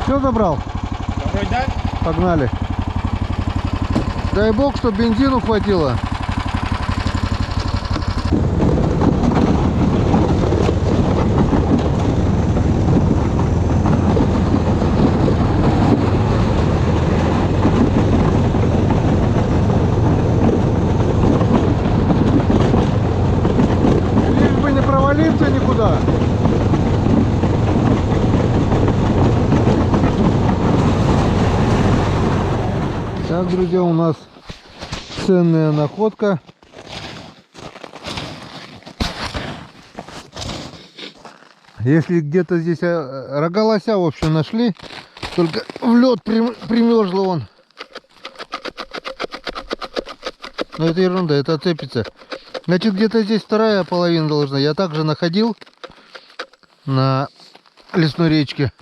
Все забрал? Вроде да? Погнали. Дай бог, чтобы бензину хватило. Лишь бы не провалиться никуда. Так, друзья, у нас ценная находка. Если где-то здесь рога лося, в общем, нашли, только в лед примерзло он. Но это ерунда, это отцепится. Значит, где-то здесь вторая половина должна. Я также находил на лесной речке.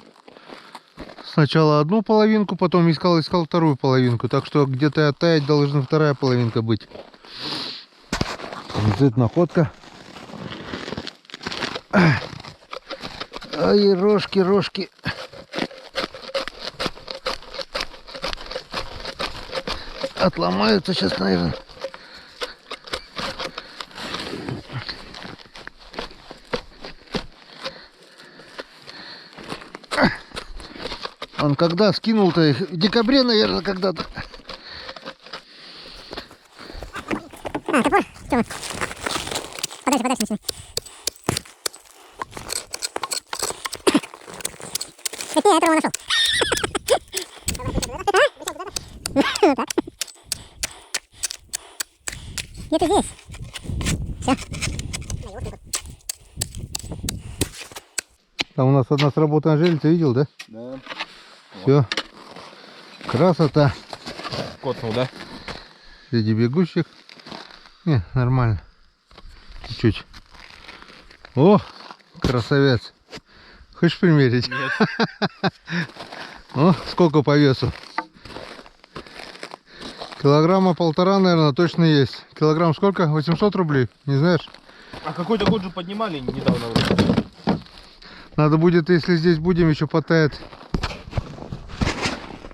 Сначала одну половинку, потом искал вторую половинку. Так что где-то оттаять должна вторая половинка быть. Вот это находка. Ай, рожки. Отломаются сейчас, наверное. Он когда скинул-то их? В декабре, наверное, когда-то. Топор? Тёма. Подальше начни. Это я этого нашел. Так. Где-то здесь. Все. Там у нас одна сработанная жильца, видел, да? Да. Все. Красота. Котнул, да? Среди бегущих. Не, нормально. Чуть. О, красавец. Хочешь примерить? Нет. О, сколько по весу? Килограмма 1,5, наверное, точно есть. Килограмм сколько? 800 рублей? Не знаешь? А какой-то год же поднимали недавно вроде. Надо будет, если здесь будем, еще потает.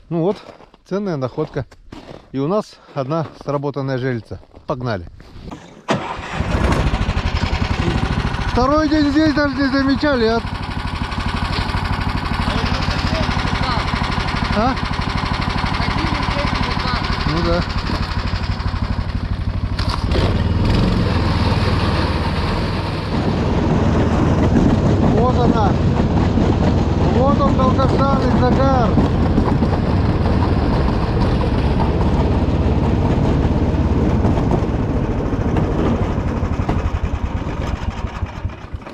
Ну вот, ценная находка. И у нас одна сработанная жельца. Погнали. Второй день здесь даже не замечали. А? Ну да. Вот она. Вот он, долгожданный загар.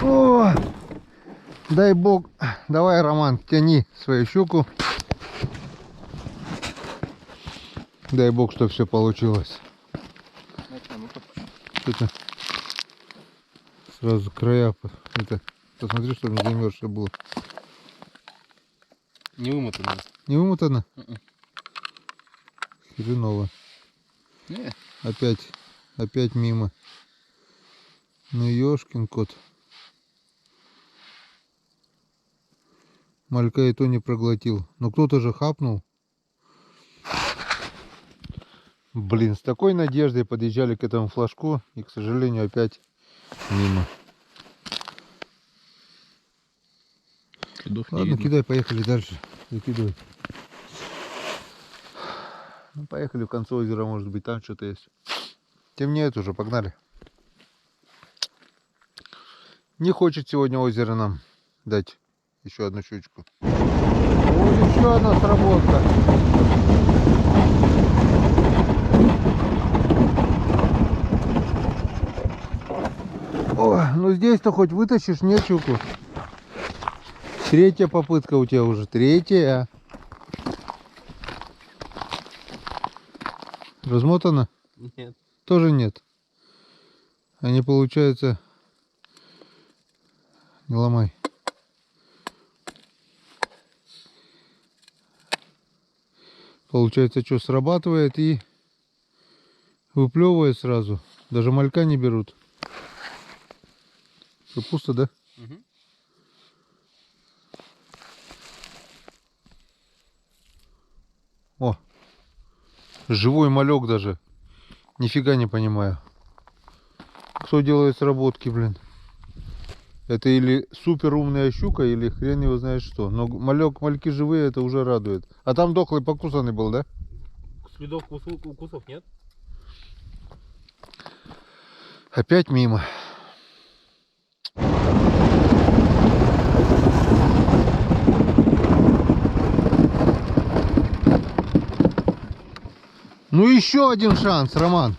О, дай бог. Давай, Роман, тяни свою щуку. Дай бог, что все получилось. Это сразу края. Это, посмотри, чтобы не замерзшее было. Не вымотано. Не вымотано? Хреново. Не. Опять мимо. Ну ёшкин кот. Малька и то не проглотил. Но кто-то же хапнул. Блин, с такой надеждой подъезжали к этому флажку. И, к сожалению, опять мимо. Ладно, кидай, поехали дальше. Закидывай. Ну, поехали в конце озера, может быть, там что-то есть. Темнеет уже, погнали. Не хочет сегодня озеро нам дать еще одну щучку. Вот еще одна сработка. О, ну здесь-то хоть вытащишь, не щуку. Третья попытка у тебя уже, третья. Размотана? Нет. Тоже нет. Они, получается, не ломай. Получается, что срабатывает и выплевывает сразу. Даже малька не берут. Что, пусто, да? Угу. Живой малек даже. Нифига не понимаю. Кто делает сработки, блин? Это или супер умная щука, или хрен его знает что. Но мальки живые, это уже радует. А там дохлый покусанный был, да? Следов укусов нет? Опять мимо. Ну еще один шанс, Роман.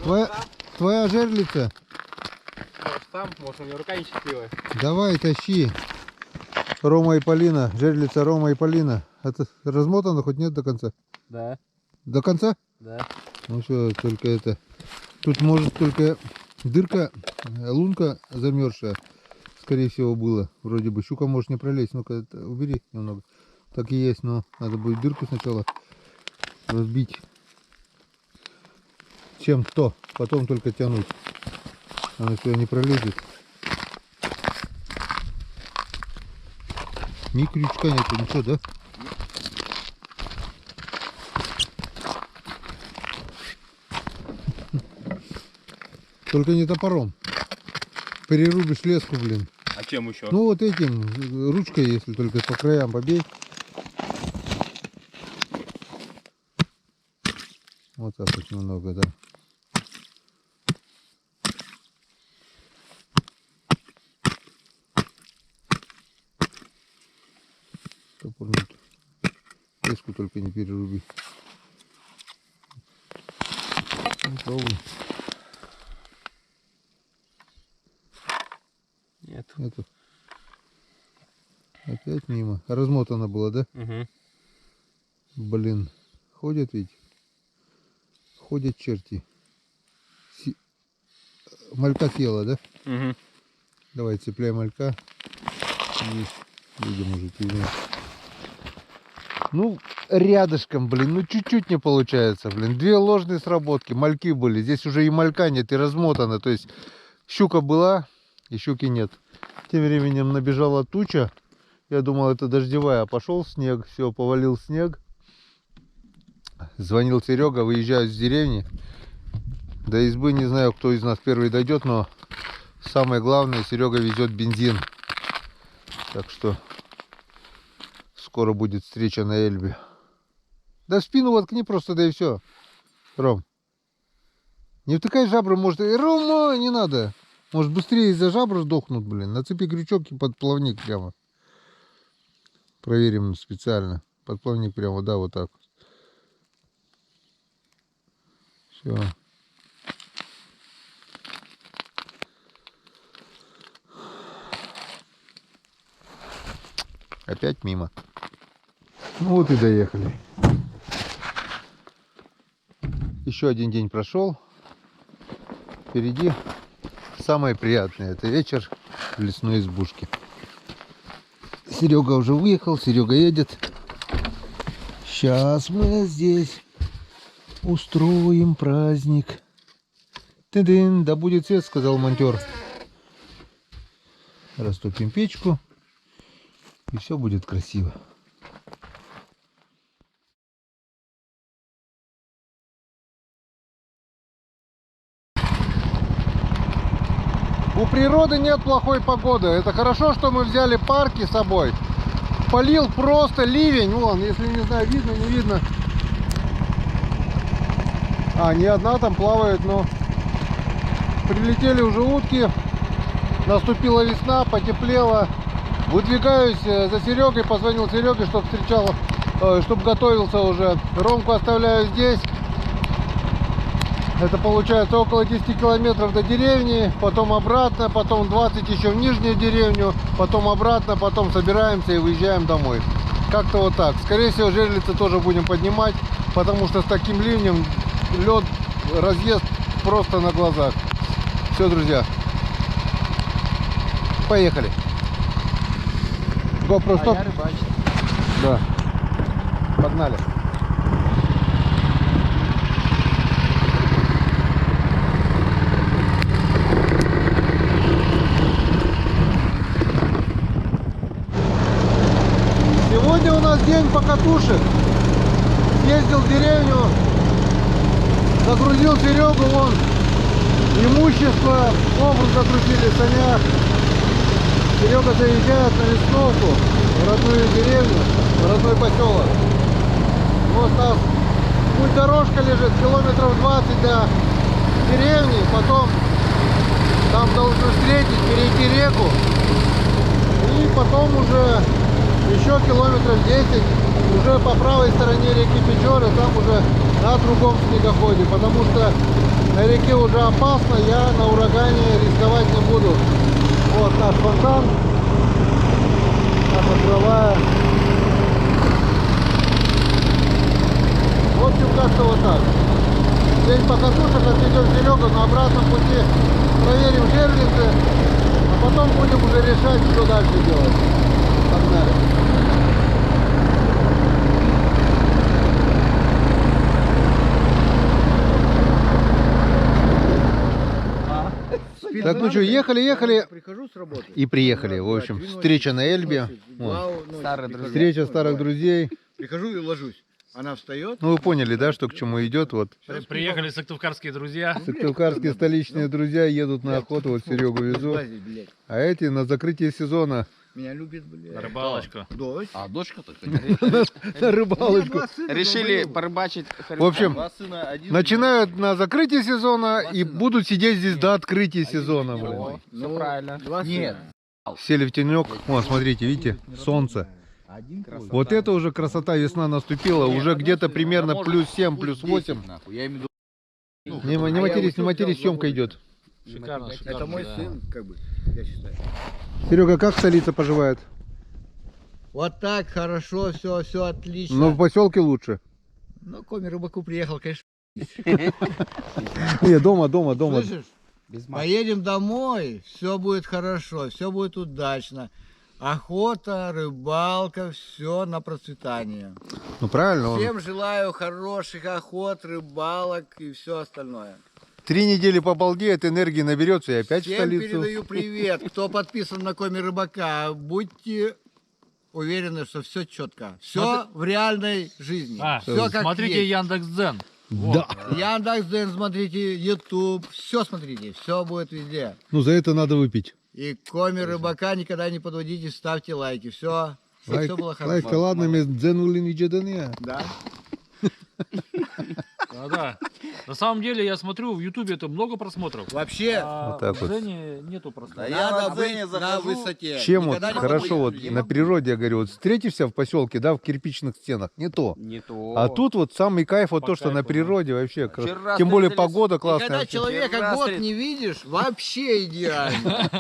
Твоя жерлица. Может сам, может у меня рука несчастливая. Давай, тащи. Рома и Полина. Жерлица Рома и Полина. Это размотано хоть нет до конца? Да. До конца? Да. Ну все, только это. Тут может только дырка, лунка замерзшая. Скорее всего было. Вроде бы щука может не пролезть. Ну-ка, убери немного. Так и есть, но надо будет дырку сначала разбить. Чем-то. Потом только тянуть. Она сюда не пролезет. Ни крючка нету, ничего, да? Только не топором. Перерубишь леску, блин. А чем еще? Ну вот этим, ручкой, если только по краям побей. Вот так вот немного, да. Топор нет. Леску только не переруби. Ну, пробуй. Нет. Нету. Опять мимо. Размотано было, да? Угу. Блин. Ходят ведь. Ходят черти. Малька съела, да? Угу. Давай цепляй малька. И видим уже тебе. Ну, рядышком, блин. Ну, чуть-чуть не получается, блин. Две ложные сработки. Мальки были. Здесь уже и малька нет, и размотано. То есть щука была, и щуки нет. Тем временем набежала туча. Я думал, это дождевая. Пошел снег. Все, повалил снег. Звонил Серега, выезжаю с деревни. До избы не знаю, кто из нас первый дойдет, но самое главное, Серега везет бензин. Так что скоро будет встреча на Эльбе. Да в спину воткни просто, да и все. Ром. Не втыкай жабры, может... Рома, не надо. Может быстрее из-за жабры сдохнут, блин. Нацепи крючок и подплавник прямо. Проверим специально. Подплавник прямо, да, вот так. Все. Опять мимо. Ну вот и доехали. Еще один день прошел. Впереди самое приятное. Это вечер в лесной избушке. Серега уже выехал. Серега едет. Сейчас мы здесь устроим праздник. Ты-дын, да будет свет, сказал монтер. Растопим печку. И все будет красиво. У природы нет плохой погоды. Это хорошо, что мы взяли парки с собой. Полил просто ливень. Вон, если не знаю, видно, не видно. А, не одна там плавает, но прилетели уже утки. Наступила весна, потеплело. Выдвигаюсь за Серегой, позвонил Сереге, чтобы встречал, чтобы готовился уже. Ромку оставляю здесь. Это получается около 10 километров до деревни, потом обратно, потом 20 еще в нижнюю деревню, потом обратно, потом собираемся и выезжаем домой. Как-то вот так. Скорее всего, жерлицы тоже будем поднимать, потому что с таким ливнем лед разъезд просто на глазах. Все, друзья. Поехали. GoPro стоп. Да. Погнали. Сегодня у нас день покатушек. Ездил в деревню, Загрузил Серегу, вон имущество, кофр загрузили, санях. Серега заезжает на Лесновку, в родную деревню, в родной поселок. Вот нас путь дорожка лежит, километров 20 до деревни, потом там должны встретить, перейти реку. И потом уже еще километров 10 уже по правой стороне реки Печоры, там уже на другом снегоходе, потому что на реке уже опасно, я на урагане рисковать не буду. Вот наш фонтан, наша кровая. В общем, как-то вот так. День покатушек, отведем Серегу, на обратном пути проверим жерлицы, а потом будем уже решать, что дальше делать. Погнали. Так, ну что, ехали Прихожу с работы. и приехали. В общем, встреча на Эльбе. Вот. Встреча старых друзей. Прихожу и ложусь. Она встает. Ну, вы поняли, да, что к чему идет. Вот Приехали сыктывкарские друзья. сыктывкарские столичные друзья едут на охоту, вот Серегу везу. А эти на закрытие сезона Меня любит, блядь. На рыбалочку. Дочь. А дочка-то? на рыбалочку. Решили порыбачить. В общем, начинают на закрытие сезона и будут сидеть здесь до открытия сезона. Блин. Все правильно. Нет. Сели в тенек. Вон, смотрите, видите, солнце. Вот это уже красота, весна наступила. Уже где-то примерно плюс 7, плюс 8. Я имею в виду. Не матерись, съемка идет. Шикарно, Это шикарно. мой да. сын, как бы, я считаю. Серега, как столица поживает? Вот так, хорошо, все отлично. Но в поселке лучше. Ну, Коми Рыбаку приехал, конечно. Не, дома. Слышишь? Поедем домой, все будет хорошо, все будет удачно. Охота, рыбалка, все на процветание. Ну правильно, он Всем желаю хороших охот, рыбалок и все остальное. 3 недели побалдеет, энергии наберется и опять в Всем столицу. передаю привет. Кто подписан на Коми Рыбака, будьте уверены, что все четко. Все в реальной жизни. Все как Смотрите есть. Яндекс.Дзен. Да. Яндекс.Дзен смотрите, YouTube, все смотрите, все будет везде. Ну за это надо выпить. И Коми Рыбака никогда не подводите, ставьте лайки. Все, Лайк, все было хорошо. лайк, ладно, мы дзенули ничего. Да. Да. На самом деле, я смотрю, в Ютубе это много просмотров. Вообще, А Вот так в вот. Жене нету просмотров. я надо на быть Дзене на захожу. высоте. Чем вот Никогда не хорошо вот подводите. на природе, я говорю, вот встретишься в поселке, да, в кирпичных стенах, не то. Не то. А тут вот самый кайф, вот По то, что на кайфу, да. природе вообще. Вчера Тем более встретились. погода И классная. когда вообще. человека Вчера год встреч- не видишь, вообще идеально.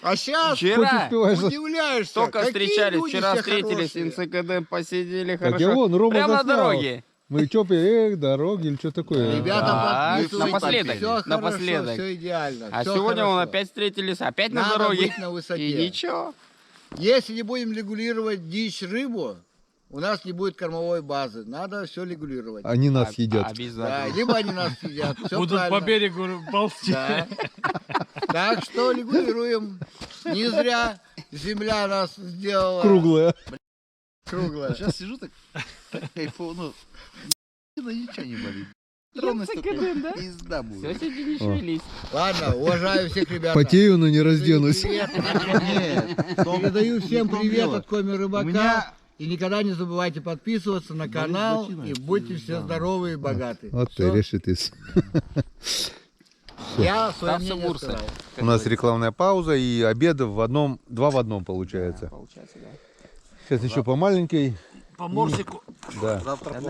А сейчас Вчера Успеваешь за- удивляешься, только какие встречались, люди вчера все встретились, хорошие. НЦКД посидели Так и хорошо. вон, Рома Прямо на заснял. дороге. Мы что, дороги или что такое? Ребята, Да, подписывайтесь, напоследок, все хорошо, напоследок. все идеально. А всё сегодня хорошо. он опять встретились, опять на Надо дороге. быть на высоте. И ничего. Если не будем регулировать дичь, рыбу, у нас не будет кормовой базы. Надо все регулировать. Они нас едят. Да, Обязательно. либо они нас едят. Все Будут правильно. по берегу ползти. Да. Так что регулируем. Не зря земля нас сделала Круглая. круглая. Сейчас сижу так кайфую, ничего не болит. Ровно столько пизда Все, будет. сиди, не шевелись. Ладно, уважаю всех ребят. Потею, но не разденусь. Передаю всем привет от Коми Рыбака. меня- И никогда не забывайте подписываться на канал. И будьте все здоровы и богаты. Вот ты Всё. решитесь. Я свое Там всё мнение бурса. сказал. У нас рекламная пауза и обед в одном, 2 в 1 получается. Получается, да. Сейчас еще по маленькой. По морсику. Да. Завтра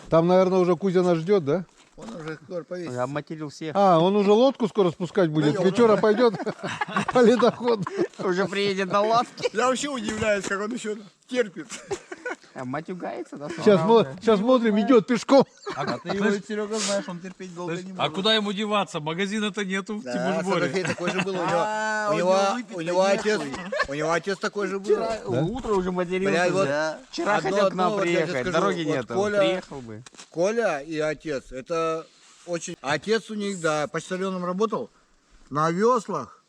Там, наверное, уже Кузя нас ждет, да? Он уже скоро повесит. Я обматерил всех. А, он уже лодку скоро спускать будет. Вечера пойдет по ледоходу. Уже приедет на лодке. Я вообще удивляюсь, как он еще терпит. А матюгается, да? Сейчас смотрим, идет пешком. А ты его, Серега, знаешь, он терпеть долго не А куда ему деваться? Магазина-то нету в Да, Тимушборе. Сергей такой же был. А, У него отец такой же был. Утро уже матерился. Блядь, вот Вчера одно- хотел к одно нам вот я тебе приехать, скажу, дороги вот нет. Коля- Приехал бы. Коля и отец, это очень... Отец у них, да, почтальоном работал, на веслах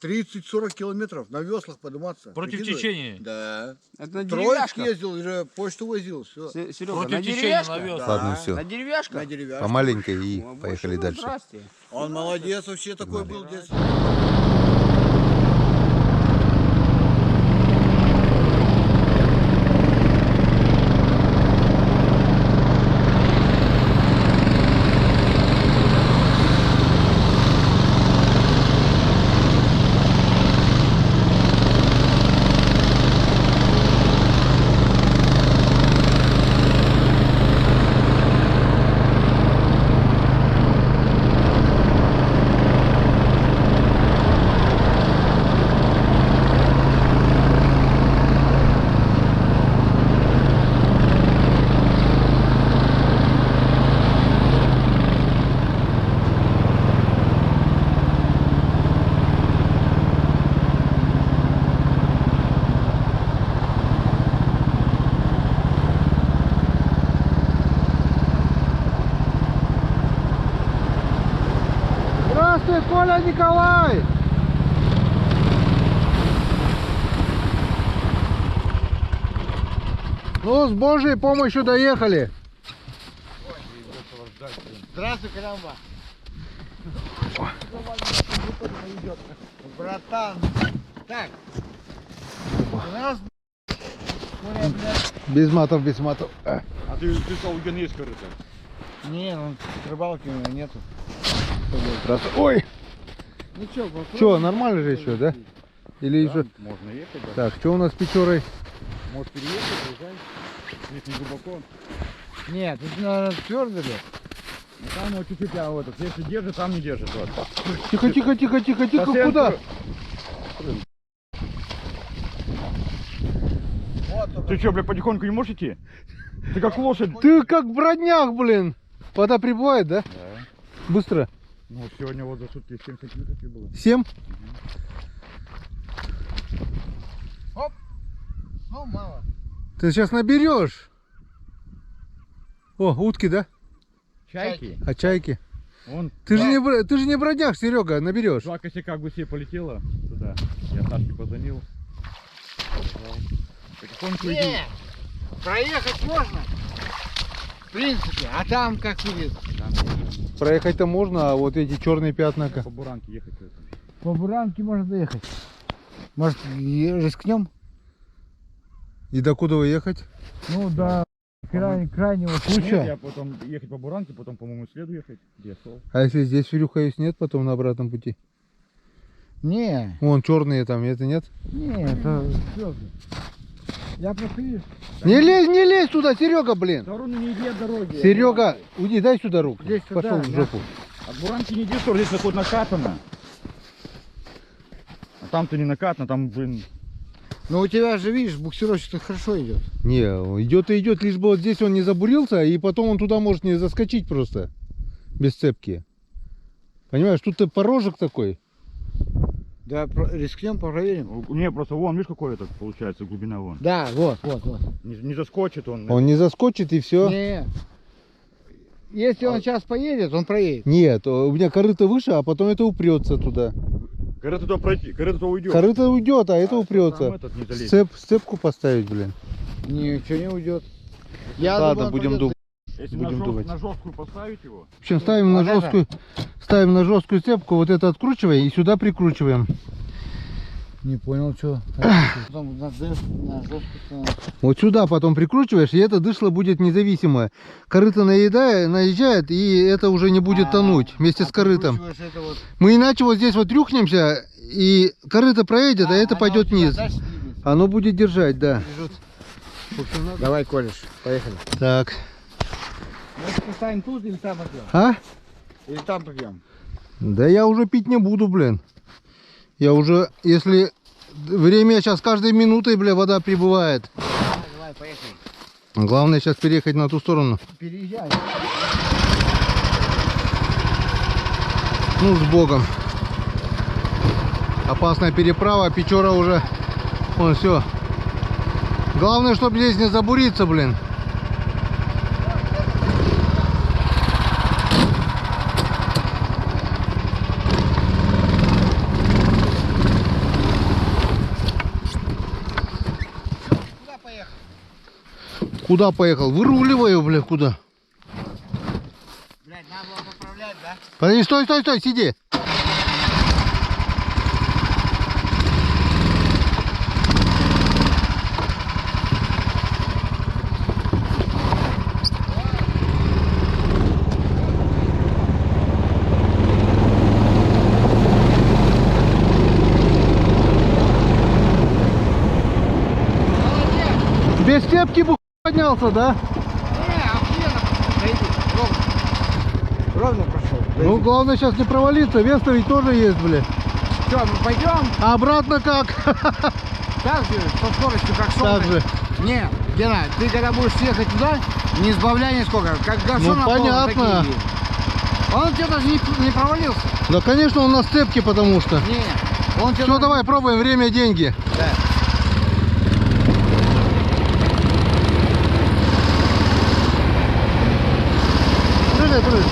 30-40 километров на веслах подниматься. Против Прикидывай. течения? Да. Это на Троицк деревяшках. ездил, уже почту возил, все. Серега, Против на течения деревяшках? на веслах. Ладно, Да. все. На деревяшках? На деревяшках. По маленькой и О, поехали больше, ну, дальше. здрасте. Он молодец, вообще такой был здесь. Здравствуй, Коля Николай! Ну, с Божьей помощью доехали. Здравствуй, Карамба. Братан. Так. У нас... Без матов, без матов. А ты сказал, у тебя есть корыто? Не, ну рыбалки у меня нету. Ой! Ну что, Че, нормально же еще, да? Или еще... Можно ехать, да. Так, что у нас с Печорой? Можешь переехать, приезжай. Здесь не глубоко. Нет, тут, наверное, твердо ли? Ну, там вот чуть-чуть, а вот, если держит, там не держит. Вот. Тихо, тихо, тихо, тихо, тихо, Совсем куда? Ты что, блядь, потихоньку не можешь идти? Ты как лошадь. Ты как в броднях, блин. Вода прибывает, да? Да. Быстро. Ну, вот сегодня вот за сутки 7 сантиметров было. 7? Ну, мало. Ты сейчас наберешь. О, утки, да? Чайки. А чайки? Вон, Ты же не бродяг, Серега, наберешь. 2 косяка гусей полетело туда. Я Сашке позвонил. Сказал. Потихоньку иди. Не, проехать можно. В принципе, а там как будет? Проехать-то можно, а вот эти черные пятна. По буранке ехать. По Буранке можно доехать. Может, рискнем? И докуда вы ехать? Ну, до крайнего Нет, случая. я потом ехать по буранке, потом, по-моему, следу ехать. Где сол? А если здесь Фирюхаюсь нет, потом на обратном пути? Не, Вон черные там, это нет? не, это звезды. Я просто видишь. Не лезь туда, Серега, блин! В сторону не иди от дороги. Серега, уйди, дай сюда руку. Здесь туда, Пошел в да. жопу. От буранки не иди, что здесь хоть накатано. А там-то не накатано, там, блин, Но у тебя же, видишь, буксировщик хорошо идет. Не, идет и идет, лишь бы вот здесь он не забурился, и потом он туда может не заскочить просто. Без цепки. Понимаешь, тут-то порожек такой. Да, рискнем, проверим. не, просто вон, видишь, какой этот получается глубина вон. Да, вот. Не заскочит он. Он не заскочит и все. Не. Если он сейчас поедет, он проедет. Нет, у меня корыто выше, а потом это упрется туда. Корыто туда пройти, корыто уйдет. Корыто уйдет, а это Там упрется. этот не залезет. Сцепку поставить, блин. Ничего не уйдет. Я Ладно, думаю, он будем пойдет. думать. Если будем думать. на жесткую поставить его, В общем, ставим на жесткую цепку, вот это откручиваем и сюда прикручиваем. Не понял, что. Потом на жесткую. Вот сюда потом прикручиваешь, и это дышло будет независимое. Корыто наезжает, и это уже не будет тонуть вместе с корытом. Это вот. Мы иначе вот здесь вот рюхнемся, и корыто проедет, а это пойдет вниз. Оно будет держать, да. Давай, Колеш, поехали. Так. Мы поставим тут или там пойдем? А? Или там пойдем? Да я уже пить не буду, блин. Я уже, если время сейчас каждой минутой, бля, вода прибывает. Давай, поехали. Главное сейчас переехать на ту сторону. Переезжай. Ну, с Богом. Опасная переправа, Печора уже. Вон, все. Главное, чтобы здесь не забуриться, блин. Куда поехал? Выруливаю, бля, куда? Блядь, надо было поправлять, да? Подожди, стой, стой, стой, сиди. Без степки бы поднялся, да? Не, охуенно. Дойди, ровно. Ровно прошел. Ну, главное сейчас не провалиться. Веста ведь тоже есть, бля. Что, мы пойдем? А обратно как? Так же, со скоростью, как Так солнце. же. Не, Гена, ты когда будешь ехать туда, не сбавляй нисколько. Как говшо на полном, понятно. такие едет. Он у тебя даже не провалился. Да, конечно, он на сцепке, потому что. Не, он тебя Все, даже- давай, пробуем. Время, деньги. Да. Прыгай, прыгай.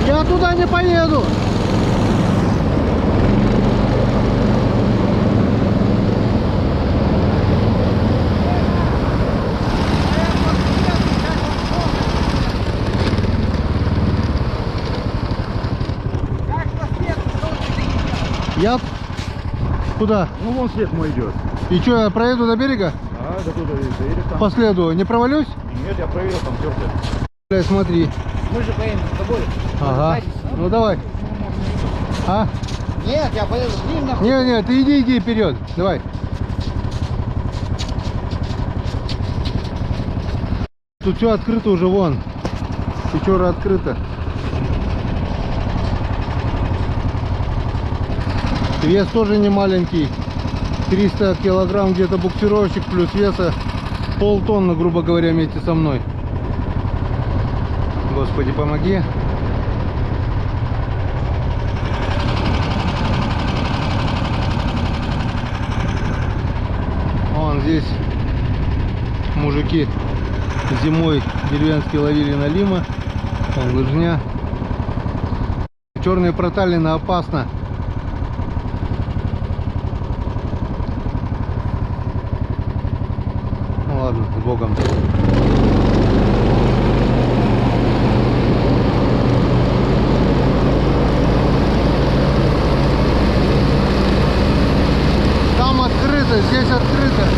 Я туда не поеду. Я куда? Ну вон след мой идет. И что, я проеду до берега? А, да туда едешь там. По следу. Не провалюсь? Нет, я проверил, там терся. Бля, смотри. Мы же поедем с тобой. Ага. Ну давай. А? Нет, я поеду с ним нахуй. Не, не, ты иди вперед. Давай. Тут все открыто уже, вон. Печора открыта. Вес тоже не маленький. 300 килограмм где-то буксировщик, плюс веса полтонны, грубо говоря, вместе со мной. Господи, помоги. Вон здесь мужики зимой деревенские ловили налима. Вон лыжня. Черные проталины опасно. Ну ладно, с Богом. Там открыто, здесь открыто.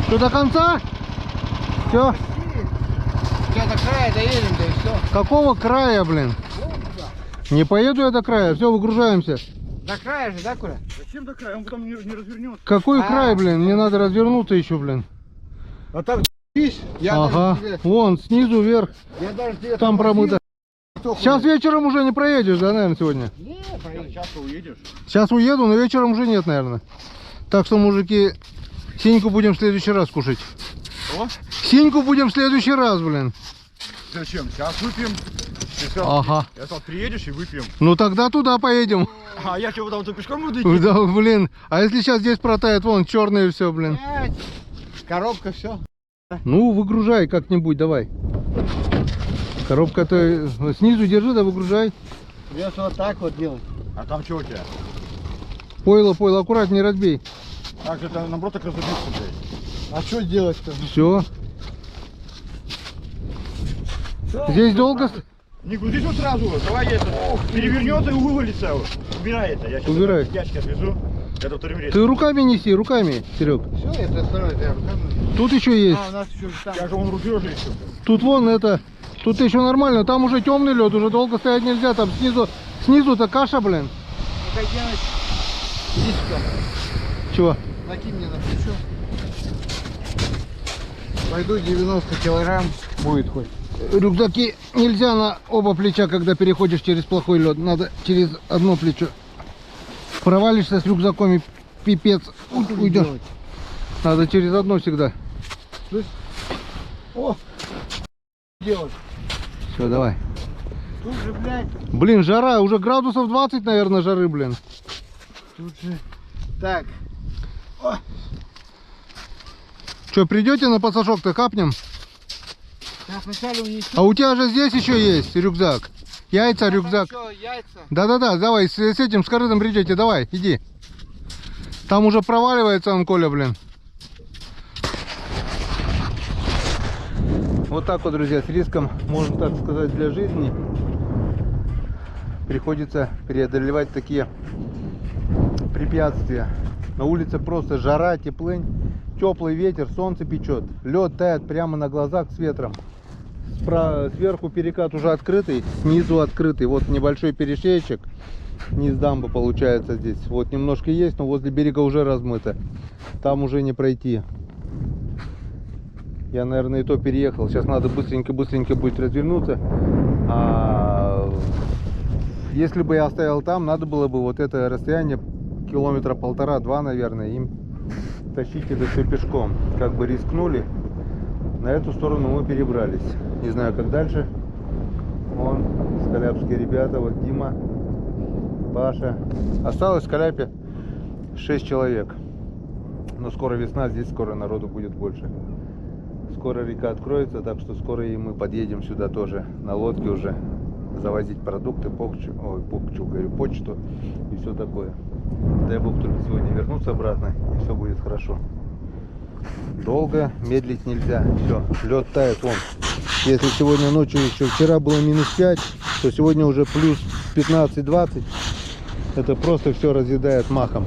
Что, до конца? Все? Сейчас до края доедем, да и все. Какого края, блин? Не поеду я до края, все, выгружаемся. До края же, да, Коля? Зачем такая? Он потом не развернется. Какой край, блин? Мне надо развернуться еще, блин. А так я Ага, даже тебе, вон, снизу вверх, я даже тебе там промыто. кто Сейчас вечером уже не проедешь, да, наверное, сегодня? Не, поедем. Сейчас уедешь. Сейчас уеду, но вечером уже нет, наверное. Так что, мужики, синьку будем в следующий раз кушать. О? Синьку будем в следующий раз, блин. Зачем? Сейчас выпьем. Ты всё, Ага. я сказал, приедешь и выпьем. Ну тогда туда поедем. А я что, потом пешком буду идти? Да, блин. А если сейчас здесь протает, вон, черное все, блин. Коробка, все. Ну, выгружай как-нибудь, давай. Коробка-то снизу держи, да выгружай. Придется вот так вот делать. А там что у тебя? Пойло, аккуратнее разбей. Так, это наоборот так разобьется, блядь. А что делать-то? Все. Здесь долго... Не грузи вот сразу, давай я это перевернется и вывалится. Убирай это, я сейчас Убирай. ящик отвезу. Это вторым рейсом. Ты руками неси, руками, Серег. Все, это второй, я руками. Тут еще есть. А, у нас еще там. Я же вон рубеж еще. Тут вон это... Тут еще нормально, там уже темный лед, уже долго стоять нельзя. Там снизу-то каша, блин. Ну-ка, Геныч, иди сюда. Чего? Накинь мне на плечо. Пойду 90 килограмм будет хоть. Рюкзаки нельзя на оба плеча, когда переходишь через плохой лед. Надо через одно плечо. Провалишься с рюкзаком и пипец. Уйдешь. Надо через одно всегда. О! Делать. Все, давай. Тут же, блядь, Блин, жара. Уже градусов 20, наверное, жары, блин. тут же. Так. Что, придете на пассажок-то капнем? Сейчас вначале унесу. А у тебя же здесь еще есть рюкзак. Яйца, рюкзак. Что, яйца? Да-да-да, давай, с этим, с корытом придете, давай, иди. Там уже проваливается он, Коля, блин. Вот так вот, друзья, с риском, можно так сказать, для жизни приходится преодолевать такие препятствия. На улице просто жара, теплынь, теплый ветер, солнце печет, лед тает прямо на глазах с ветром. Сверху перекат уже открытый, снизу открытый. Вот небольшой перешеечек, низ дамбы получается здесь. Вот немножко есть, но возле берега уже размыто. Там уже не пройти. Я, наверное, и то переехал. Сейчас надо быстренько будет развернуться. А если бы я оставил там, надо было бы вот это расстояние километра 1,5-2, наверное, им тащить это все пешком. Как бы рискнули. На эту сторону мы перебрались. Не знаю, как дальше. Вон, скаляпские ребята, вот Дима, Паша. Осталось в Скаляпе 6 человек. Но скоро весна, здесь скоро народу будет больше. Скоро река откроется, так что скоро и мы подъедем сюда тоже на лодке уже. Завозить продукты, почту и все такое. Дай бог только сегодня вернуться обратно, и все будет хорошо. Долго медлить нельзя. Все, лед тает вон. Если сегодня ночью еще вчера было -5, то сегодня уже плюс 15-20. Это просто все разъедает махом.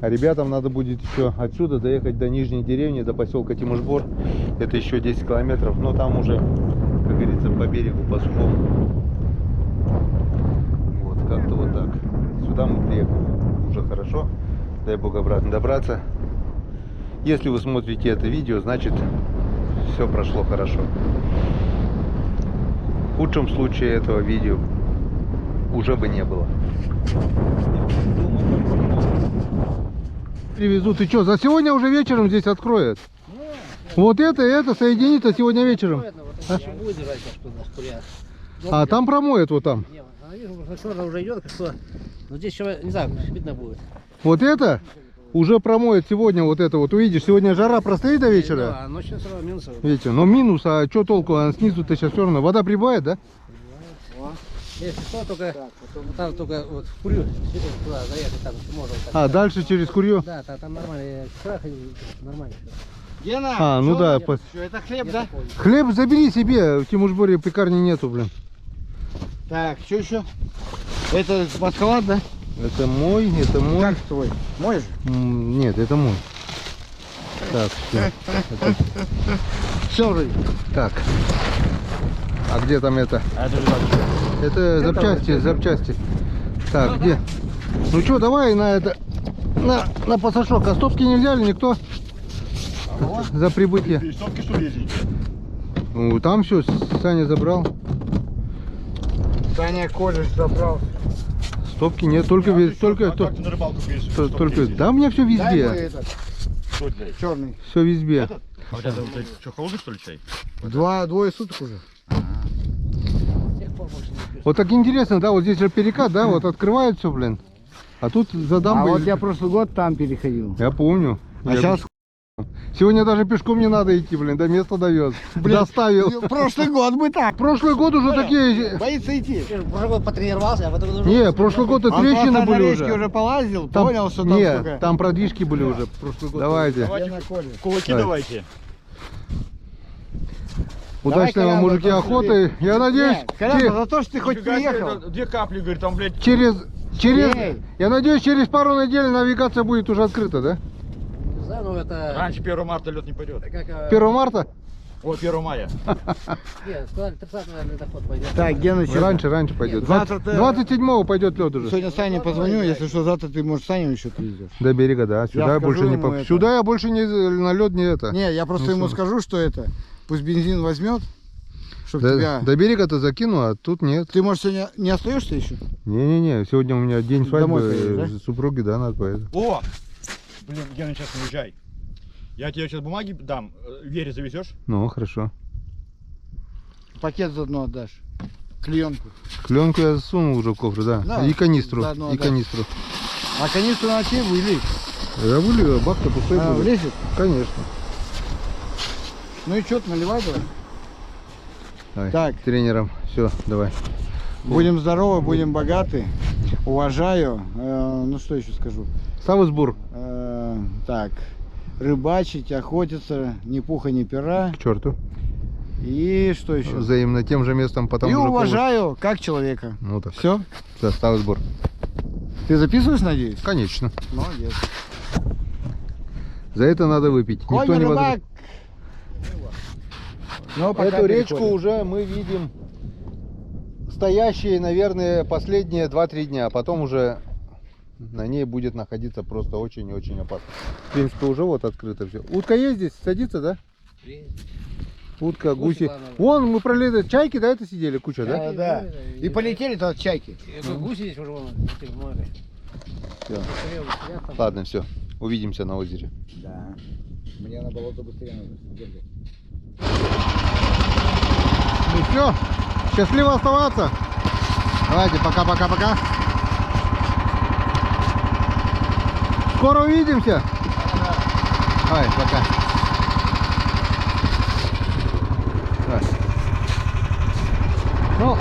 А ребятам надо будет еще отсюда доехать до нижней деревни, до поселка Тимушбор. Это еще 10 километров, но там уже, как говорится, по берегу, по сухому. Вот, как-то вот так. Сюда мы приехали. Уже хорошо. Дай бог обратно добраться. Если вы смотрите это видео, значит все прошло хорошо. В худшем случае этого видео уже бы не было. Привезут. Ты что, за сегодня уже вечером здесь откроют? Вот это и это соединится сегодня вечером. А там промоют вот там. Черно уже идет, что. Но здесь еще, не знаю, видно будет. Вот это уже промоет сегодня, вот это вот. Увидишь, сегодня жара простоит до вечера. Да, но сейчас минус. Видите, но минус, а что толку? А снизу-то сейчас все равно. Вода прибывает, да? Если что, только там только вот в Курью туда заехать, там можно. А, дальше через Курью? Да, там нормально. Я вчера ходил, нормально. Гена, А, ну да. что, это хлеб, да? Хлеб забери себе, в Тимушборе пекарни нету, блин. Так, что еще? Это масковат, да? Это мой, это мой. Как твой? Мой же? Нет, это мой. Так, все. Все вроде. Так. А где там это? Это запчасти. Так, где? Ну что, давай на это, на пассажок. А стопки не взяли никто? За прибытие. Перестопки что ездить? Ну, там все, Саня забрал. Саня колледж забрал. Стопки нет, только Как ты на рыбалку ездишь? только. Да, у меня все Дай мой везде. этот, Что для? черный. Все везде. А у тебя что, холодный, что ли, чай? Двое суток уже. С тех пор больше не пьешь. Вот так интересно, да, вот здесь же перекат, да, вот открывают все, блин. А тут за дамбой... А вот я прошлый год там переходил. Я помню. А Я- сейчас Сегодня даже пешком не надо идти, блин, до места довез. Доставил. прошлый год бы так. Прошлый год уже такие... Боится идти. Ты же прошлый год потренировался, а в этом году уже... Не, прошлый год и Он трещины просто на были речке уже. уже полазил, Там- понял, что там не, сколько. там продвижки были уже. Прошлый год. Давайте. Я на Коле. Кулаки Давай. давайте. Удачной вам, Колян, мужики, за то, охоты. Я надеюсь, Нет, Колян, за то, что ты хоть Нифига себе, приехал. это 2 капли, говорит, там, блядь. через... Эй. Я надеюсь, через пару недель навигация будет уже открыта, да? Не знаю, ну это... Раньше 1 марта лед не пойдет. Как... 1 марта? О, 1 мая. Нет, сказали, 30 наверное, доход пойдет. Так, Гена, Раньше пойдет. Завтра 27-го пойдет лед уже. сегодня Сане позвоню, если что, завтра ты, может, Саню еще привезешь. До берега, да. Сюда я скажу больше не ему это. Сюда я больше не на лед не это. Не, я просто Не ему суну. скажу, что это. Пусть бензин возьмет, чтобы До, тебя... до берега-то закину, а тут нет. Ты, может, сегодня не остаешься еще? Не-не-не, сегодня у меня день Домой свадьбы поедешь, супруги, да, надо поехать. О! Блин, Гена, сейчас не уезжай. Я тебе сейчас бумаги дам. Вере завезешь? Ну, хорошо. Пакет заодно отдашь. Клеенку. Пленку я засунул уже в кофр, да. Да, И канистру. заодно И отдать. канистру. А канистру на тебе вылить. Я вылью, бак-то пустой будет. Влезет? Конечно. Ну и что, наливай давай. Давай, Так. тренером. Все, давай. Будем здоровы, будем богаты. Уважаю. Ну что еще скажу? Савусбур. Так. Рыбачить, охотиться, ни пуха, ни пера. К черту. И что еще? Взаимно тем же местом потом И уже уважаю как человека. Ну так. Все? Все, Савусбур. Ты записываешь, надеюсь? Конечно. Молодец. За это надо выпить. Конь Никто не рыбак. Но пока Эту речку переходим. уже мы видим стоящие, наверное, последние 2-3 дня. А потом уже на ней будет находиться просто очень и очень опасно. В принципе, уже вот открыто все. Утка есть здесь? Садится, да? Утка, гуси. ладно. Вон мы пролезли. Чайки, да, это сидели? Куча, да? Да. И полетели туда чайки. Гуси здесь уже вон, много. Всё. Ладно, все. Увидимся на озере. Да. Мне на болото быстрее надо бегать. Ну все. Счастливо оставаться. Давайте, пока-пока-пока. Скоро увидимся. Давай, пока. Давай. Ну.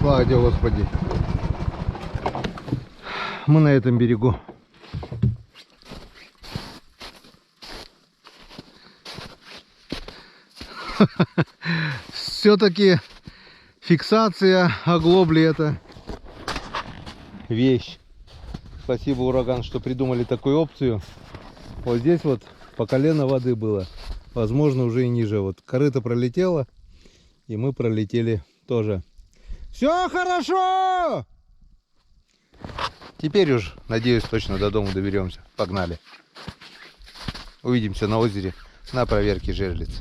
Слава тебе, Господи. мы на этом берегу. Все-таки фиксация оглобли — это вещь. Спасибо, ураган, что придумали такую опцию. Вот здесь вот по колено воды было. Возможно, уже и ниже. Вот корыто пролетело, и мы пролетели тоже. Все хорошо! Теперь уж, надеюсь, точно до дома доберемся. Погнали. Увидимся на озере на проверке жерлиц.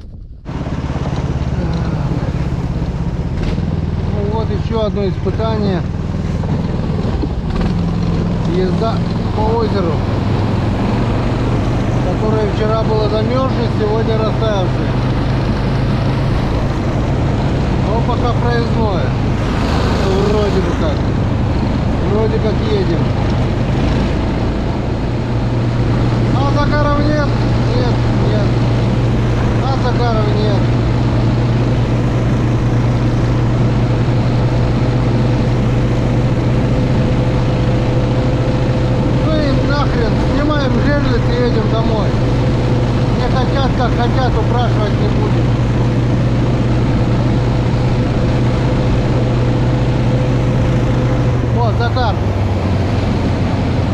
Ну вот еще одно испытание. Езда по озеру, которое вчера было замерзшее, сегодня растаявшее. Но пока проездное. Вроде бы как. Вроде как едем. А загаров нет? Нет, нет. А загаров нет. Ну и нахрен, снимаем жерлиц и едем домой. Не хотят, как хотят, упрашивать не будем. Вот загар.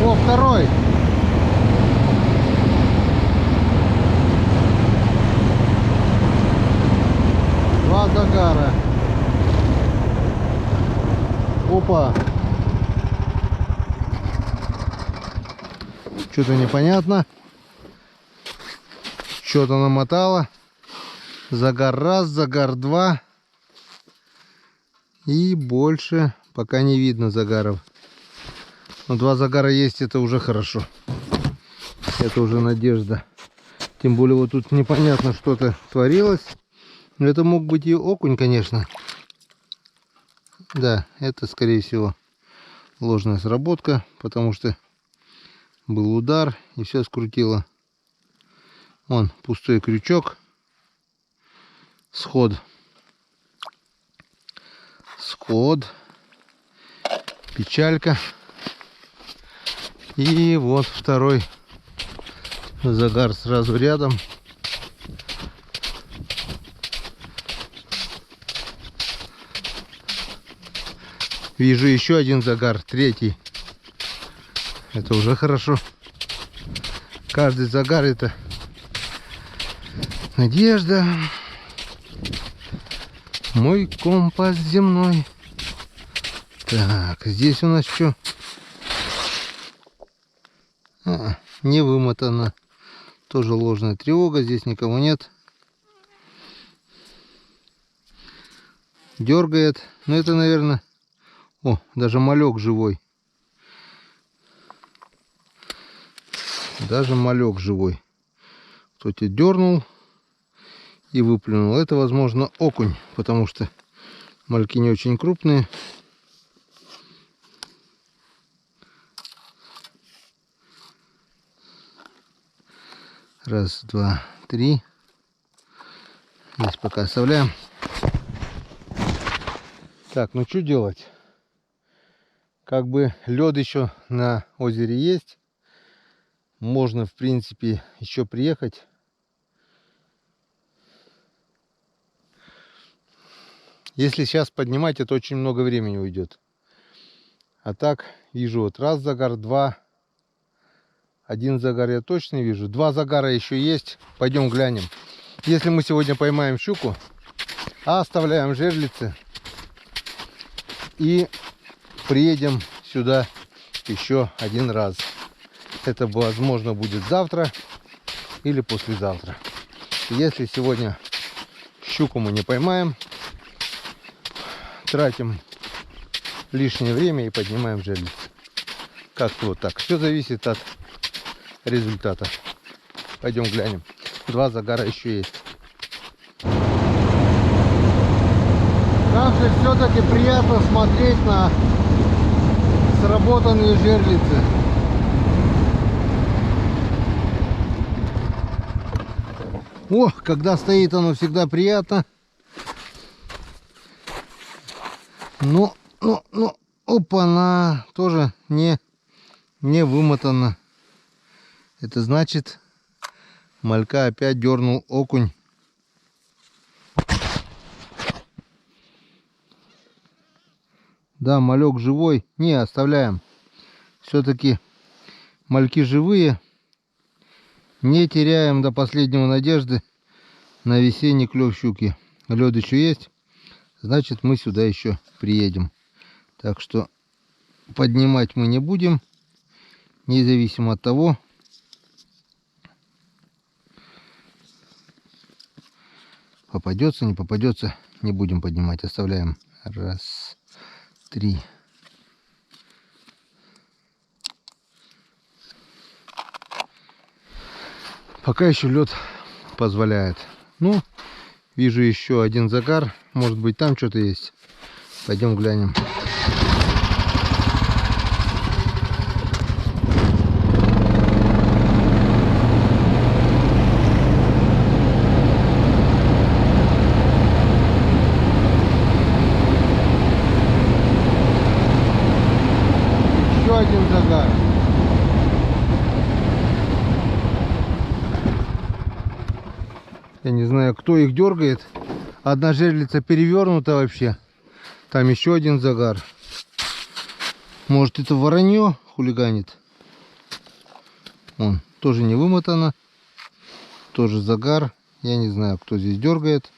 О, второй. Два загара. Опа. Что-то непонятно. Что-то намотало. Загар раз, загар два. И больше пока не видно загаров. Но два загара есть, это уже хорошо. Это уже надежда. Тем более вот тут непонятно что-то творилось. Но это мог быть и окунь, конечно. Да, это скорее всего ложная сработка, потому что был удар и все скрутило. Вон пустой крючок. Сход. Сход. Печалька. И вот второй загар сразу рядом. Вижу еще один загар, третий. Это уже хорошо. Каждый загар — это надежда. Мой компас земной. Так, здесь у нас что? Не вымотано. Тоже ложная тревога. Здесь никого нет. Дергает. Но это, наверное... О, даже малек живой. Даже малек живой. Кто-то дернул и выплюнул. Это, возможно, окунь, потому что мальки не очень крупные. Раз, два, три. Здесь пока оставляем. Так, ну что делать? Как бы лед еще на озере есть. Можно, в принципе, еще приехать. Если сейчас поднимать, это очень много времени уйдет. А так, вижу вот раз загар, два. Один загар я точно вижу. Два загара еще есть. Пойдем глянем. Если мы сегодня поймаем щуку, оставляем жерлицы и приедем сюда еще один раз. Это, возможно, будет завтра или послезавтра. Если сегодня щуку мы не поймаем, тратим лишнее время и поднимаем жерлицы. Как-то вот так. Все зависит от результата. Пойдем глянем. Два загара еще есть. Как же все-таки приятно смотреть на сработанные жерлицы. О, когда стоит оно, всегда приятно. Ну, опа-на, тоже не не вымотано. Это значит, малька опять дернул окунь. Да, малек живой. Не, оставляем. Все-таки мальки живые. Не теряем до последнего надежды на весенний клев щуки. Лед еще есть. Значит, мы сюда еще приедем. Так что поднимать мы не будем. Независимо от того, попадется, не попадется, не будем поднимать. Оставляем. Раз, 3. Пока еще лед позволяет. Ну, вижу еще один загар. Может быть, там что-то есть. Пойдем глянем. Еще один загар. Я не знаю, кто их дергает. Одна жерлица перевернута вообще. Там еще один загар. Может, это воронье хулиганит. Он тоже не вымотано. Тоже загар. Я не знаю, кто здесь дергает.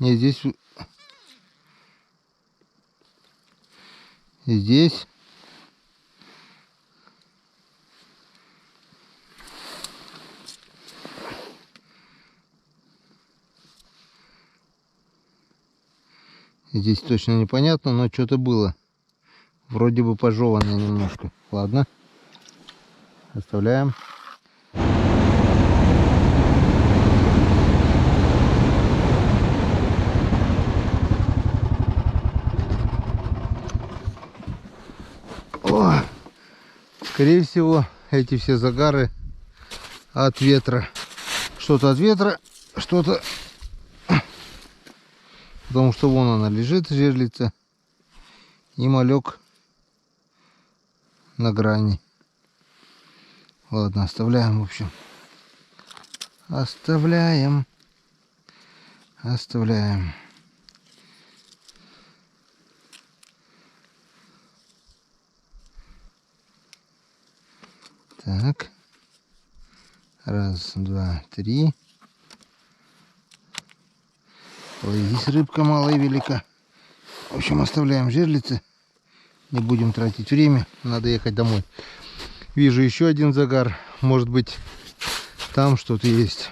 Не, здесь. И здесь. Здесь точно непонятно, но что-то было. Вроде бы пожеванное немножко. Ладно. Оставляем. О! Скорее всего, эти все загары от ветра. Что-то от ветра, что-то... Потому что вон она лежит, жерлица. И малек на грани. Ладно, оставляем, в общем. Оставляем. Оставляем. Так. Раз, два, 3. Ой, здесь рыбка малая и велика. В общем, оставляем жерлицы. Не будем тратить время. Надо ехать домой. Вижу еще один загар. Может быть, там что-то есть.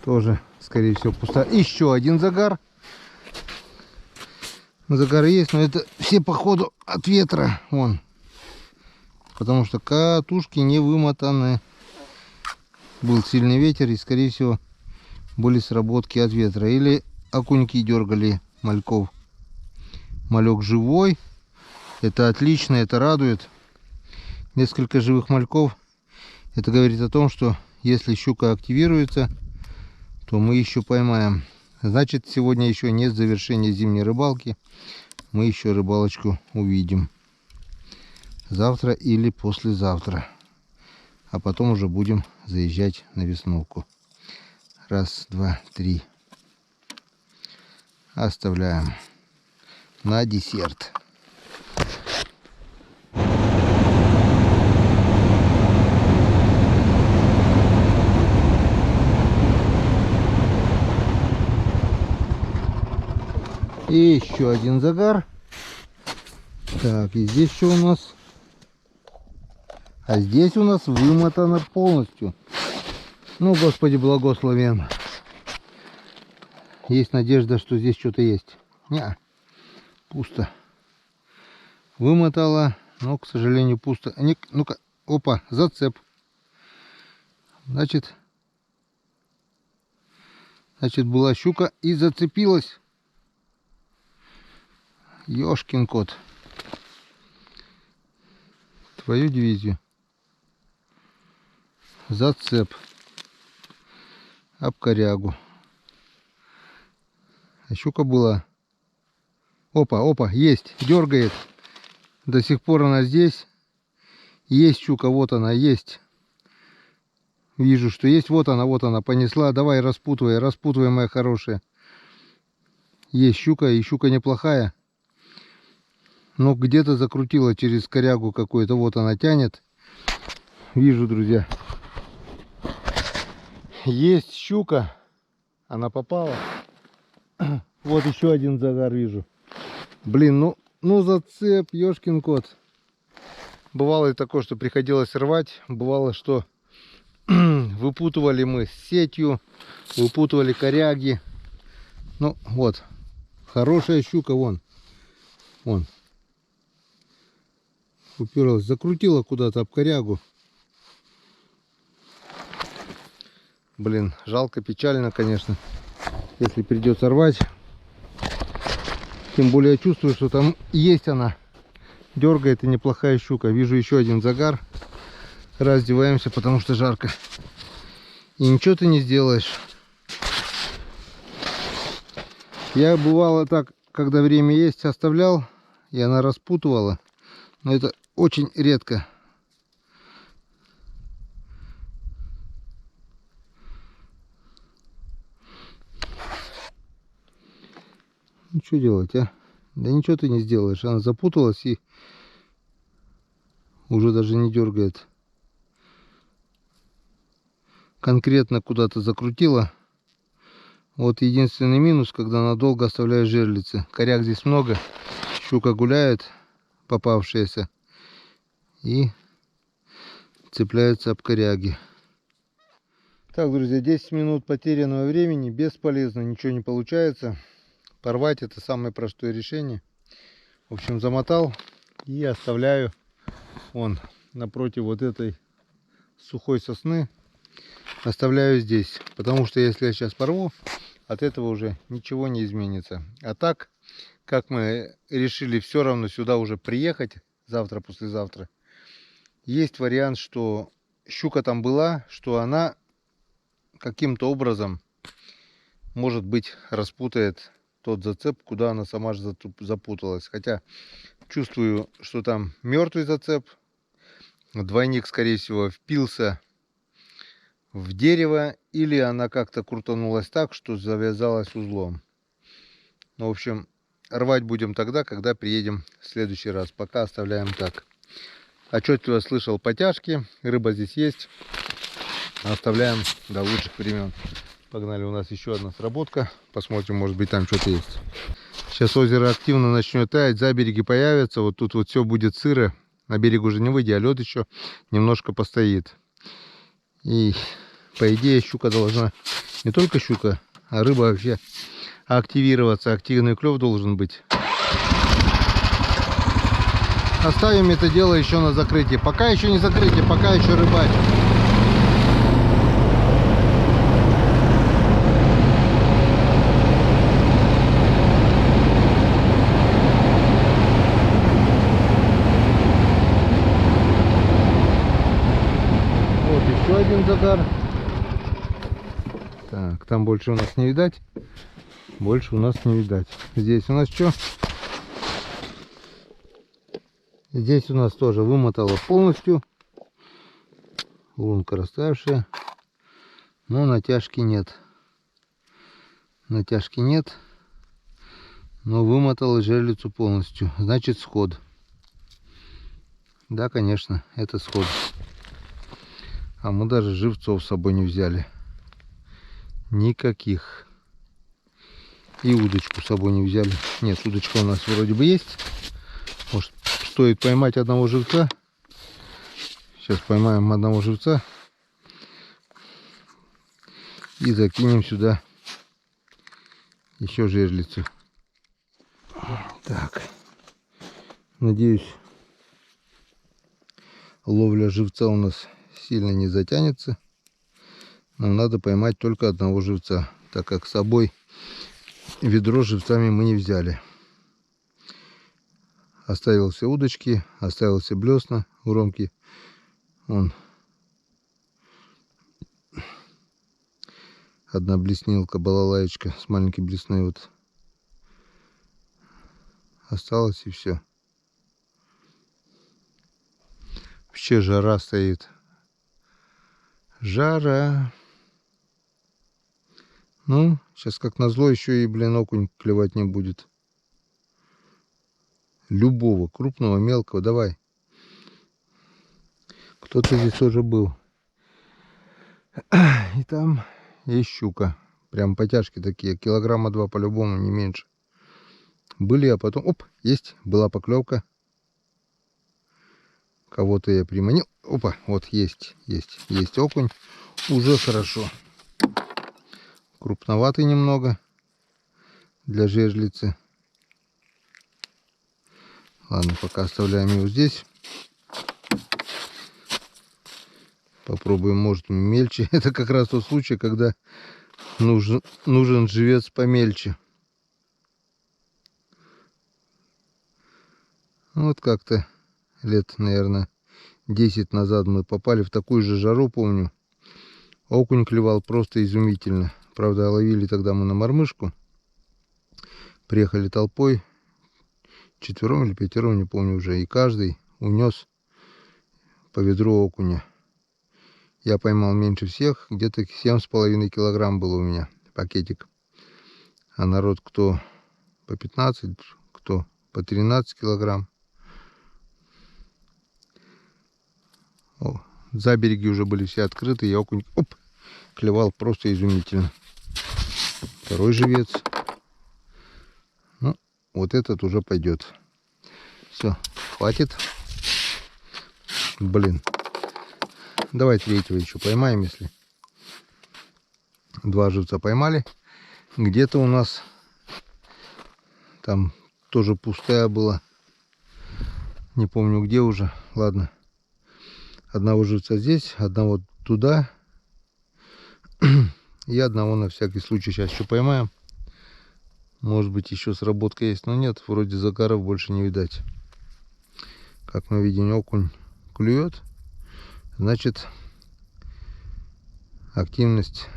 Тоже, скорее всего, пусто. Еще один загар. Загар есть, но это все, походу, от ветра. Вон. Потому что катушки не вымотаны. Был сильный ветер и, скорее всего, были сработки от ветра. Или окуньки дергали мальков. Малек живой. Это отлично, это радует. Несколько живых мальков. Это говорит о том, что если щука активируется, то мы еще поймаем. Значит, сегодня еще нет завершения зимней рыбалки. Мы еще рыбалочку увидим. Завтра или послезавтра. А потом уже будем заезжать на весновку. Раз, два, 3. Оставляем на десерт. И еще один загар. Так, и здесь что у нас? А здесь у нас вымотано полностью. Ну, Господи, благословен. Есть надежда, что здесь что-то есть. Не, пусто. Вымотало, но, к сожалению, пусто. Ну-ка, опа, зацеп. Значит, Значит, была щука и зацепилась. Ёшкин кот. Твою дивизию. Зацеп. Об корягу. А щука была. Опа, опа, есть, дергает. До сих пор она здесь. Есть щука, вот она, есть. Вижу, что есть. Вот она, понесла. Давай, распутывай, моя хорошая. Есть щука, и щука неплохая. Но где-то закрутила через корягу какую-то. Вот она тянет. Вижу, друзья. Есть щука. Она попала. Вот еще один загар вижу. Блин, ну зацеп, ёшкин кот. Бывало и такое, что приходилось рвать. Бывало, что выпутывали мы сетью, выпутывали коряги. Ну вот, хорошая щука, вон. Уперлась, закрутила куда-то об корягу. Блин, жалко, печально, конечно, если придется рвать. Тем более я чувствую, что там есть она. Дергает, и неплохая щука. Вижу еще один загар. Раздеваемся, потому что жарко. И ничего ты не сделаешь. Я бывало так, когда время есть, оставлял, и она распутывала. Но это очень редко. Ну что делать, а? Да ничего ты не сделаешь. Она запуталась и уже даже не дергает. Конкретно куда-то закрутила. Вот единственный минус, когда надолго оставляешь жерлицы. Коряк здесь много. Щука гуляет, попавшаяся. И цепляется об коряги. Так, друзья, 10 минут потерянного времени. Бесполезно, ничего не получается. Порвать — это самое простое решение. В общем, замотал и оставляю вон напротив вот этой сухой сосны. Оставляю здесь, потому что если я сейчас порву, от этого уже ничего не изменится. А так, как мы решили все равно сюда уже приехать завтра, послезавтра, есть вариант, что щука там была, что она каким-то образом, может быть, распутает тот зацеп, куда она сама же запуталась. Хотя чувствую, что там мертвый зацеп. Двойник, скорее всего, впился в дерево, или она как-то крутанулась так, что завязалась узлом. Ну, в общем, рвать будем тогда, когда приедем в следующий раз. Пока оставляем так. Отчетливо слышал потяжки, рыба здесь есть. Оставляем до лучших времен. Погнали, у нас еще одна сработка. Посмотрим, может быть, там что-то есть. Сейчас озеро активно начнет таять, забереги появятся. Вот тут вот все будет сыро. На берег уже не выйдя, а лед еще немножко постоит. И по идее щука должна, не только щука, а рыба вообще активироваться. Активный клев должен быть. Оставим это дело еще на закрытие. Пока еще не закрытие, пока еще рыбачим. Один загар. Так, там больше у нас не видать. Больше у нас не видать. Здесь у нас что? Здесь у нас тоже вымотало полностью. Лунка растаявшая. Но натяжки нет. Натяжки нет. Но вымотала жерлицу полностью. Значит, сход. Да, конечно, это сход. А мы даже живцов с собой не взяли. Никаких. И удочку с собой не взяли. Нет, удочка у нас вроде бы есть. Может, стоит поймать одного живца. Сейчас поймаем одного живца. И закинем сюда еще жерлицу. Так. Надеюсь, ловля живца у нас сильно не затянется. Нам надо поймать только одного живца. так как с собой ведро с живцами мы не взяли. Оставил все удочки, оставил все блесна у Ромки. Вон. Одна блеснилка, балалаечка с маленькой блесной вот. Осталось и все. Вообще жара стоит. Жара. Ну, сейчас как назло еще и, блин, окунь клевать не будет. Любого, крупного, мелкого, давай. Кто-то здесь тоже был. И там есть щука. Прям потяжки такие, килограмма 2 по-любому, не меньше. Были, а потом, оп, есть, была поклевка. Кого-то я приманил. Опа, вот есть окунь. Уже хорошо. Крупноватый немного для жерлицы. Ладно, пока оставляем его здесь. Попробуем, может, мельче. Это как раз тот случай, когда нужен живец помельче. Вот как-то лет, наверное, 10 назад мы попали в такую же жару, помню. Окунь клевал просто изумительно. Правда, ловили тогда мы на мормышку. Приехали толпой. 4 или 5, не помню уже. И каждый унес по ведру окуня. Я поймал меньше всех. Где-то 7,5 килограмм было у меня пакетик. А народ кто по 15, кто по 13 килограмм. О, забереги уже были все открыты. И окунь клевал просто изумительно. Второй живец. Ну, вот этот уже пойдет. Все, хватит. Блин. Давай третьего еще поймаем, если. 2 живца поймали. Где-то у нас там тоже пустая была. Не помню где уже. Ладно. Одного живца здесь, одного туда. И одного на всякий случай сейчас еще поймаем. Может быть, еще сработка есть, но нет. Вроде загаров больше не видать. Как мы видим, окунь клюет. Значит, активность,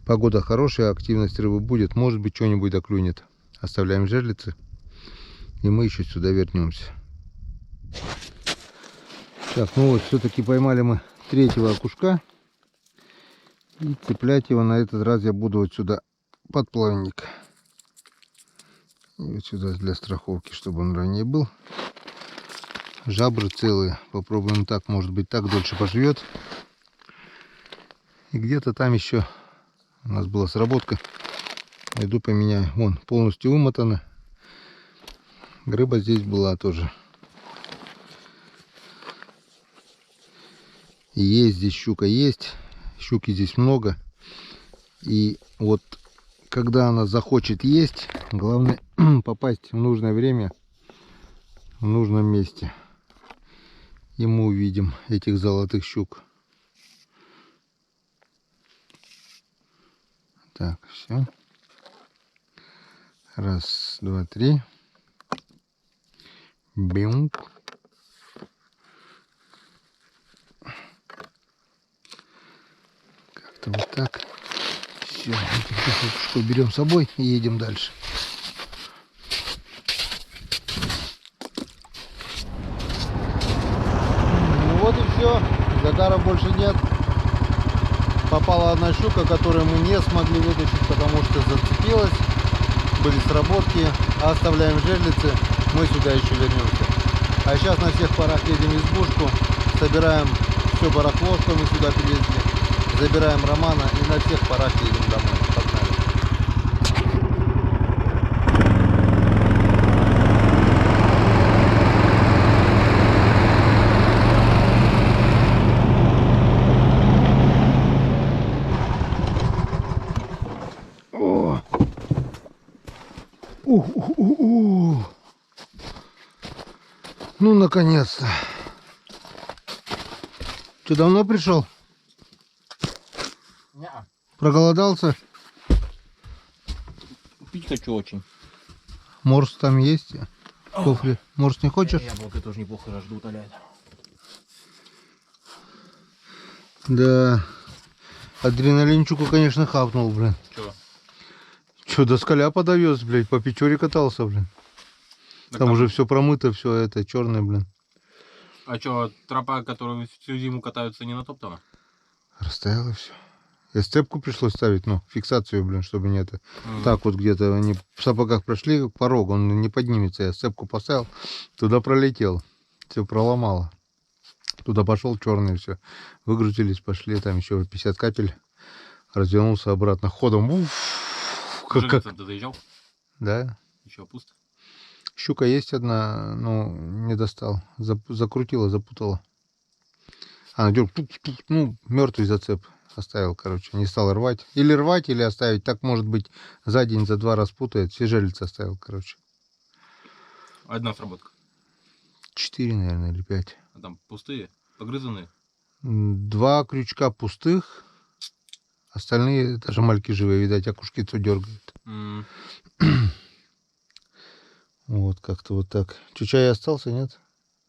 погода хорошая, активность рыбы будет. Может быть, что-нибудь доклюнет. Оставляем жерлицы. И мы еще сюда вернемся. Так, ну вот, все-таки поймали мы 3-го окушка. И цеплять его на этот раз я буду вот сюда под плавник. И вот сюда для страховки, чтобы он ровнее был. Жабры целые. Попробуем так, может быть, так дольше поживет. И где-то там еще у нас была сработка. Найду, поменяю. Вон, полностью вымотана. Рыба здесь была тоже. И есть здесь щука, есть. Щуки здесь много. И вот когда она захочет есть, главное попасть в нужное время, в нужном месте. И мы увидим этих золотых щук. Так, все. 1, 2, 3. Бинг. Как-то вот так. Все, этих щучку берем с собой и едем дальше. Вот и все. Загаров больше нет. Попала одна щука, которую мы не смогли вытащить, потому что зацепилась. Были сработки. Оставляем жерлицы. Мы сюда еще вернемся. А сейчас на всех парах едем в избушку. Собираем все барахло, что мы сюда привезли. Забираем Романа и на всех парах едем домой. Погнали. Ну, наконец-то. Ты давно пришел? Неа. Проголодался? Пить хочу очень. Морс там есть? В кофре. Морс не хочешь? Яблоко тоже неплохо ждут, утоляет. Да. Адреналинчику, конечно, хапнул, блин. Чё? Че, до Скаляпа довез, блядь, по Печоре катался, блин. Там уже все промыто, все это черное, блин. А чё, тропа, которую всю зиму катаются, не натоптана? Растаяло все. И сцепку пришлось ставить, ну, фиксацию, блин, чтобы не это. Так вот где-то они в сапогах прошли, порог, он не поднимется. Я сцепку поставил, туда пролетел. Все проломало. Туда пошел черный, все. Выгрузились, пошли, там еще 50 капель. Развернулся обратно ходом. Уф, как... Ты заезжал? Да. Еще пусто. Щука есть одна, ну, не достал. Закрутила, запутала. Она идет, ну, мертвый зацеп оставил, короче. Не стал рвать. Или оставить. Так, может быть, за день, за два распутает. Свежелец оставил, короче. Одна сработка. 4, наверное, или 5. А там пустые, погрызанные. 2 крючка пустых. Остальные даже мальки живые, видать, окушкицу дергают. Вот как-то вот так. Че, чай остался, нет?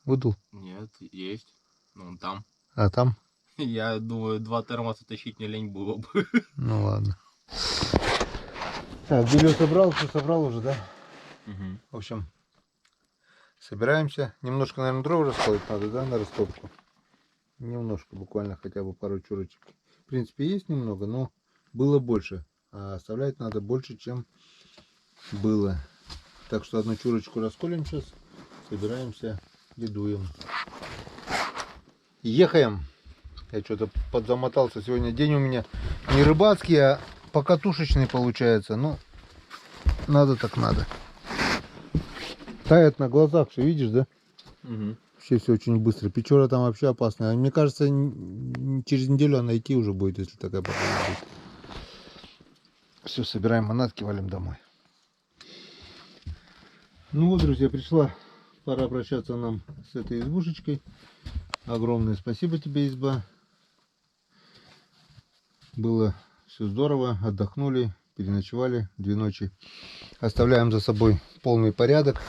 Выдул? Нет, есть. Ну, он там. А там? Я думаю, 2 термоса тащить не лень было бы. Ну ладно. Так, белье собрал, все собрал уже, да? В общем, собираемся. Немножко, наверное, дров расколоть надо, да, на растопку? Немножко, буквально хотя бы пару чурочек. В принципе, есть немного, но было больше. А оставлять надо больше, чем было. Так что одну чурочку расколем сейчас. Собираемся, едуем. Ехаем. Я что-то подзамотался. Сегодня день у меня не рыбацкий, а покатушечный получается. Ну, надо так надо. Тает на глазах, все видишь, да? Вообще все очень быстро. Печора там вообще опасная. Мне кажется, через неделю она идти уже будет, если такая погода будет. Все, собираем манатки, валим домой. Ну вот, друзья, пришла пора прощаться нам с этой избушечкой. Огромное спасибо тебе, изба. Было все здорово, отдохнули, переночевали 2 ночи. Оставляем за собой полный порядок.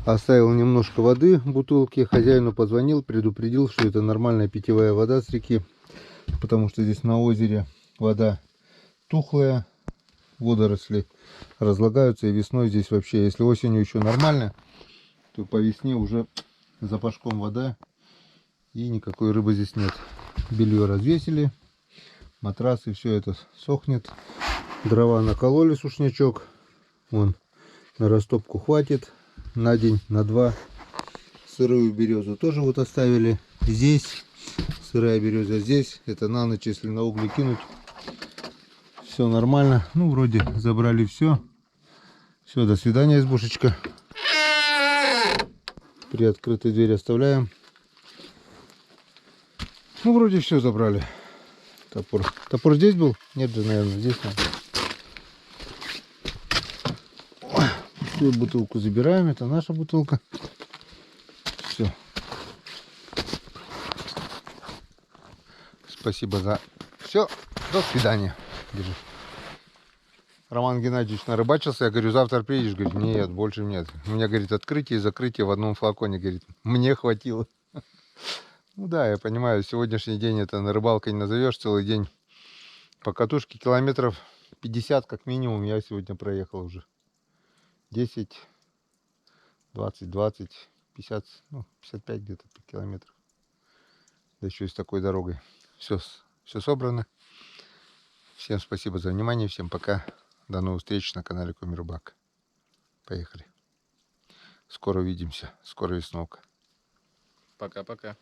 Оставил немножко воды в бутылке. Хозяину позвонил, предупредил, что это нормальная питьевая вода с реки. Потому что здесь на озере вода тухлая, водоросли разлагаются. И весной здесь вообще, если осенью еще нормально, то по весне уже запашком вода. И никакой рыбы здесь нет. Белье развесили. Матрасы, все это сохнет. Дрова накололи, сушнячок. Вон, на растопку хватит. На день, на 2. Сырую березу тоже вот оставили. Здесь сырая береза, здесь. Это на ночь, если на угли кинуть. Все нормально. Ну, вроде забрали все. Все, до свидания, избушечка. Приоткрытую дверь оставляем. Ну, вроде все забрали. Топор. Топор здесь был? Нет же, наверное, здесь надо. Пустую бутылку забираем. Это наша бутылка. Все. Спасибо за все. До свидания. Держи. Роман Геннадьевич нарыбачился. Я говорю, завтра приедешь? Говорит, нет, больше нет. У меня, говорит, открытие и закрытие в одном флаконе. Говорит, мне хватило. Ну да, я понимаю, сегодняшний день это на рыбалкой не назовешь целый день. По катушке километров 50 как минимум я сегодня проехал уже. 10, 20, 20, 50, ну 55 где-то километров. Да еще и с такой дорогой. Все собрано. Всем спасибо за внимание, всем пока. До новых встреч на канале Коми Рыбак. Поехали. Скоро увидимся. Скоро весновка. Пока-пока.